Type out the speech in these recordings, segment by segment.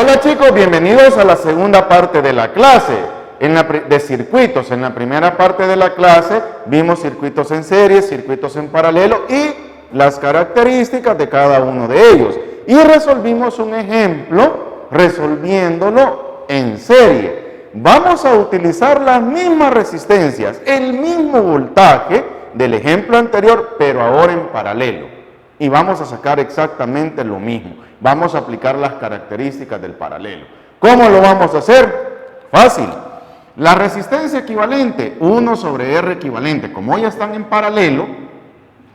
Hola chicos, bienvenidos a la segunda parte de la clase de circuitos. En la primera parte de la clase vimos circuitos en serie, circuitos en paralelo y las características de cada uno de ellos. Y resolvimos un ejemplo resolviéndolo en serie. Vamos a utilizar las mismas resistencias, el mismo voltaje del ejemplo anterior, pero ahora en paralelo. Y vamos a sacar exactamente lo mismo. Vamos a aplicar las características del paralelo. ¿Cómo lo vamos a hacer? Fácil. La resistencia equivalente, 1 sobre R equivalente, como ya están en paralelo,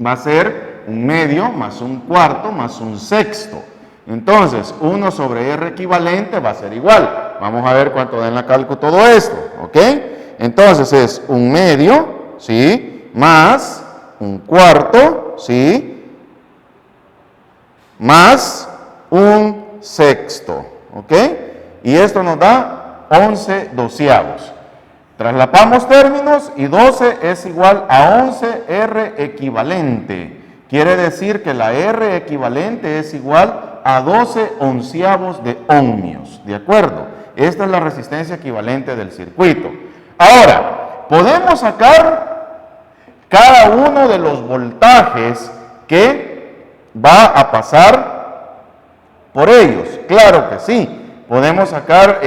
va a ser un medio más un cuarto más un sexto. Entonces, 1 sobre R equivalente va a ser igual. Vamos a ver cuánto da en la cálculo todo esto, ¿ok? Entonces es un medio, ¿sí? Más un cuarto, ¿sí? Más un sexto, ¿ok? Y esto nos da 11 doceavos. Traslapamos términos y 12 es igual a 11 R equivalente. Quiere decir que la R equivalente es igual a 12 onceavos de ohmios, ¿de acuerdo? Esta es la resistencia equivalente del circuito. Ahora, podemos sacar cada uno de los voltajes que va a pasar por ellos. Claro que sí. Podemos sacar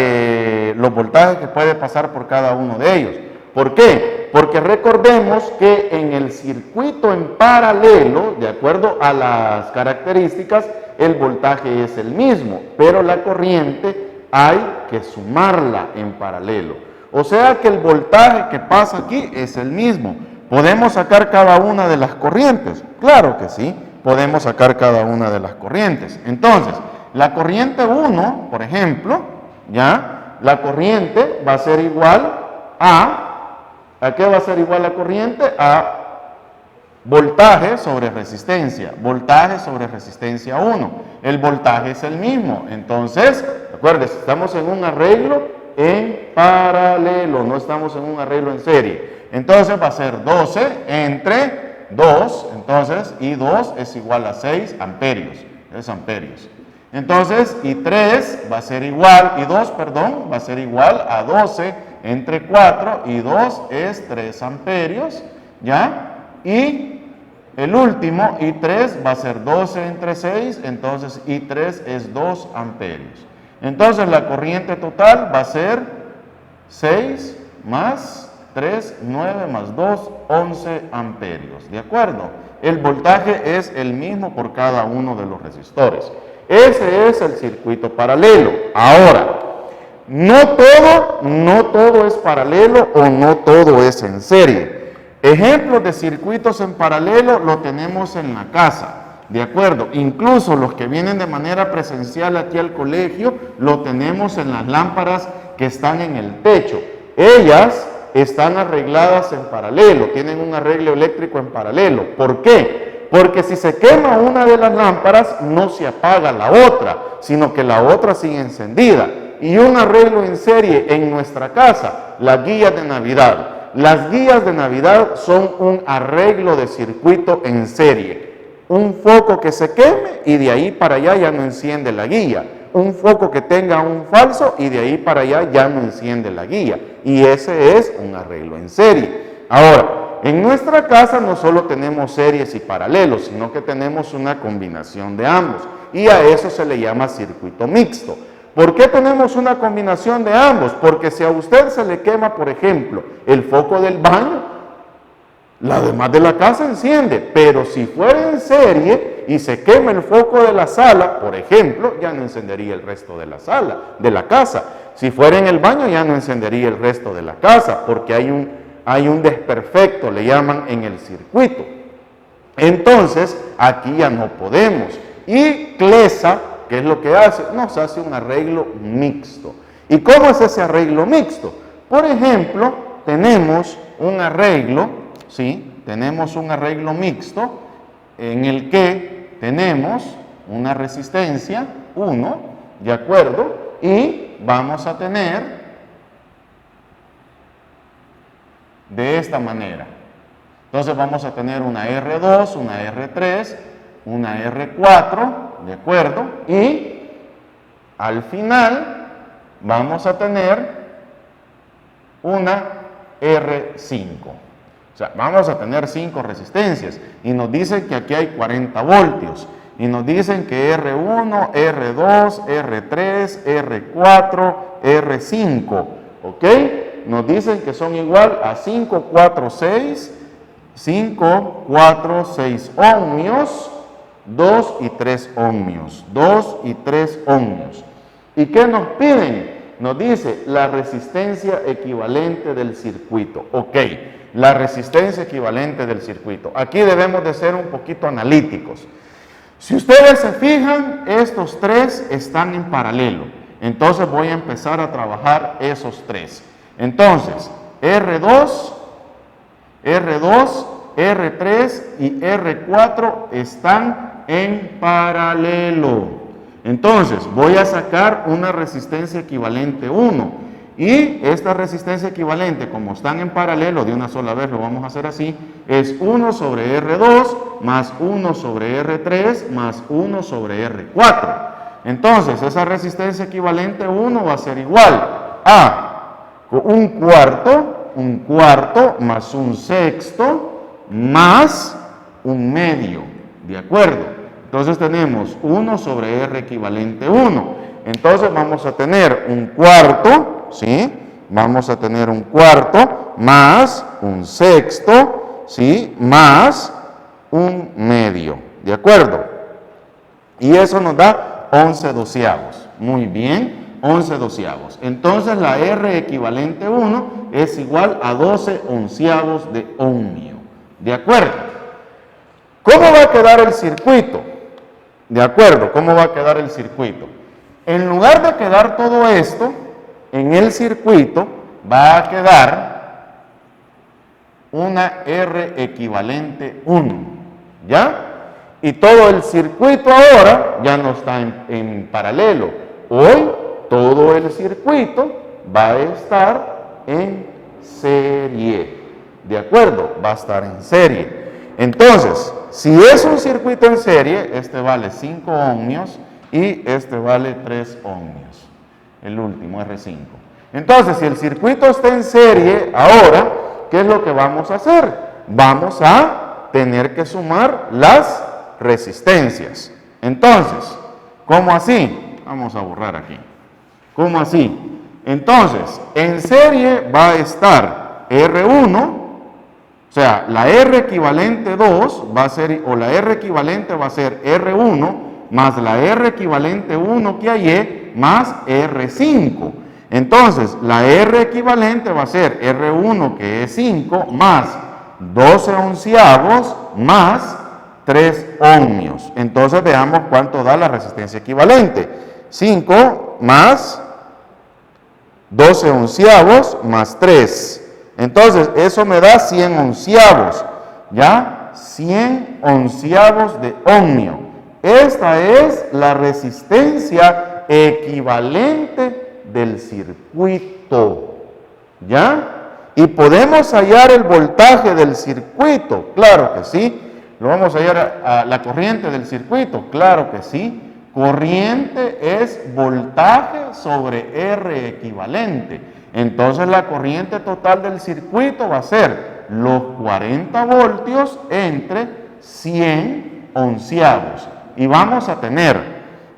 los voltajes que puede pasar por cada uno de ellos. ¿Por qué? Porque recordemos que en el circuito en paralelo, de acuerdo a las características, el voltaje es el mismo, pero la corriente hay que sumarla en paralelo. O sea que el voltaje que pasa aquí es el mismo. ¿Podemos sacar cada una de las corrientes? Claro que sí. Podemos sacar cada una de las corrientes. Entonces, la corriente 1, por ejemplo, ¿ya? La corriente va a ser igual ¿a qué va a ser igual la corriente? A voltaje sobre resistencia. Voltaje sobre resistencia 1. El voltaje es el mismo. Entonces, acuérdense, estamos en un arreglo en paralelo, no estamos en un arreglo en serie. Entonces va a ser 12 entre 2, entonces, y 2 es igual a 6 amperios, es amperios. Entonces, y 3 va a ser igual, y 2, perdón, va a ser igual a 12 entre 4, y 2 es 3 amperios, ¿ya? Y el último, y 3 va a ser 12 entre 6, entonces, y 3 es 2 amperios. Entonces, la corriente total va a ser 6 más 3, 9 más 2, 11 amperios, ¿de acuerdo? El voltaje es el mismo por cada uno de los resistores. Ese es el circuito paralelo. Ahora, no todo es paralelo o no todo es en serie. Ejemplos de circuitos en paralelo lo tenemos en la casa, ¿de acuerdo? Incluso los que vienen de manera presencial aquí al colegio, lo tenemos en las lámparas que están en el techo. Ellas están arregladas en paralelo, tienen un arreglo eléctrico en paralelo. ¿Por qué? Porque si se quema una de las lámparas, no se apaga la otra, sino que la otra sigue encendida. Y un arreglo en serie en nuestra casa, las guías de Navidad. Las guías de Navidad son un arreglo de circuito en serie. Un foco que se queme y de ahí para allá ya no enciende la guía. Un foco que tenga un falso y de ahí para allá ya no enciende la guía. Y ese es un arreglo en serie. Ahora, en nuestra casa no solo tenemos series y paralelos, sino que tenemos una combinación de ambos. Y a eso se le llama circuito mixto. ¿Por qué tenemos una combinación de ambos? Porque si a usted se le quema, por ejemplo, el foco del baño, la demás de la casa enciende, pero si fuera en serie y se quema el foco de la sala, por ejemplo, ya no encendería el resto de la sala, de la casa. Si fuera en el baño, ya no encendería el resto de la casa, porque hay un desperfecto, le llaman, en el circuito. Entonces, aquí ya no podemos. Y CLESA, ¿qué es lo que hace? Nos hace un arreglo mixto. ¿Y cómo es ese arreglo mixto? Por ejemplo, tenemos un arreglo, ¿sí? Tenemos un arreglo mixto en el que tenemos una resistencia 1, ¿de acuerdo? Y vamos a tener de esta manera. Entonces vamos a tener una R2, una R3, una R4, ¿de acuerdo? Y al final vamos a tener una R5. O sea, vamos a tener 5 resistencias y nos dicen que aquí hay 40 voltios. Y nos dicen que R1, R2, R3, R4, R5. ¿Ok? Nos dicen que son igual a 5, 4, 6 ohmios, 2 y 3 ohmios, 2 y 3 ohmios. ¿Y qué nos piden? Nos dice la resistencia equivalente del circuito. Ok, la resistencia equivalente del circuito. Aquí debemos de ser un poquito analíticos. Si ustedes se fijan, estos 3 están en paralelo. Entonces voy a empezar a trabajar esos 3. Entonces, R2, R3 y R4 están en paralelo. Entonces, voy a sacar una resistencia equivalente 1. Y esta resistencia equivalente, como están en paralelo, de una sola vez lo vamos a hacer así, es 1 sobre R2 más 1 sobre R3 más 1 sobre R4. Entonces, esa resistencia equivalente 1 va a ser igual a un cuarto más un sexto más un medio. ¿De acuerdo? Entonces tenemos 1 sobre R equivalente 1. Entonces vamos a tener un cuarto, ¿sí? Vamos a tener un cuarto más un sexto, ¿sí? Más un medio. ¿De acuerdo? Y eso nos da 11 doceavos. Muy bien, 11 doceavos. Entonces la R equivalente 1 es igual a 12 onceavos de ohmio. ¿De acuerdo? ¿Cómo va a quedar el circuito? ¿De acuerdo? ¿Cómo va a quedar el circuito? En lugar de quedar todo esto, en el circuito va a quedar una R equivalente 1. ¿Ya? Y todo el circuito ahora ya no está en paralelo. Hoy todo el circuito va a estar en serie. ¿De acuerdo? Va a estar en serie. Entonces, si es un circuito en serie, este vale 5 ohmios y este vale 3 ohmios. El último, R5. Entonces, si el circuito está en serie, ahora, ¿qué es lo que vamos a hacer? Vamos a tener que sumar las resistencias. Entonces, ¿cómo así? Vamos a borrar aquí. ¿Cómo así? Entonces, en serie va a estar R1, o sea, la R equivalente 2 va a ser, o la R equivalente va a ser R1 más la R equivalente 1 que hallé más R5. Entonces, la R equivalente va a ser R1 que es 5 más 12 onceavos más 3 ohmios. Entonces, veamos cuánto da la resistencia equivalente. 5 más 12 onceavos más 3. Entonces, eso me da 100 onceavos, ¿ya? 100 onceavos de ohmio. Esta es la resistencia equivalente del circuito, ¿ya? ¿Y podemos hallar el voltaje del circuito? Claro que sí. ¿Lo vamos a hallar a la corriente del circuito? Claro que sí. Corriente es voltaje sobre R equivalente. Entonces la corriente total del circuito va a ser los 40 voltios entre 100 onceavos. Y vamos a tener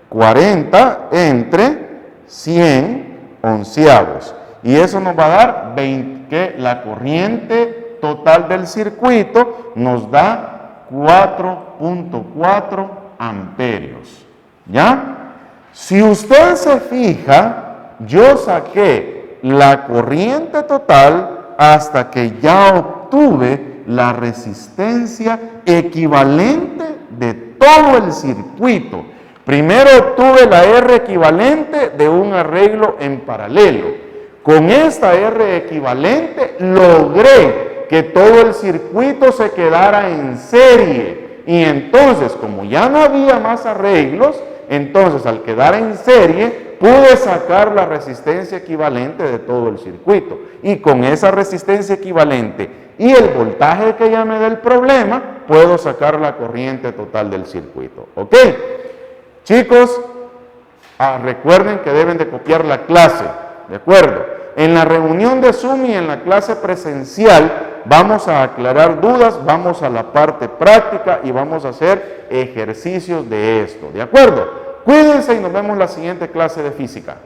40 entre 100 onceavos. Y eso nos va a dar que la corriente total del circuito nos da 4.4 amperios. ¿Ya? Si usted se fija, yo saqué la corriente total hasta que ya obtuve la resistencia equivalente de todo el circuito. Primero obtuve la R equivalente de un arreglo en paralelo. Con esta R equivalente logré que todo el circuito se quedara en serie. Y entonces, como ya no había más arreglos, entonces al quedar en serie pude sacar la resistencia equivalente de todo el circuito. Y con esa resistencia equivalente y el voltaje que ya me da el problema, puedo sacar la corriente total del circuito. ¿Ok? Chicos, recuerden que deben de copiar la clase, ¿de acuerdo? En la reunión de Zoom y en la clase presencial vamos a aclarar dudas, vamos a la parte práctica y vamos a hacer ejercicios de esto, ¿de acuerdo? Cuídense y nos vemos en la siguiente clase de física.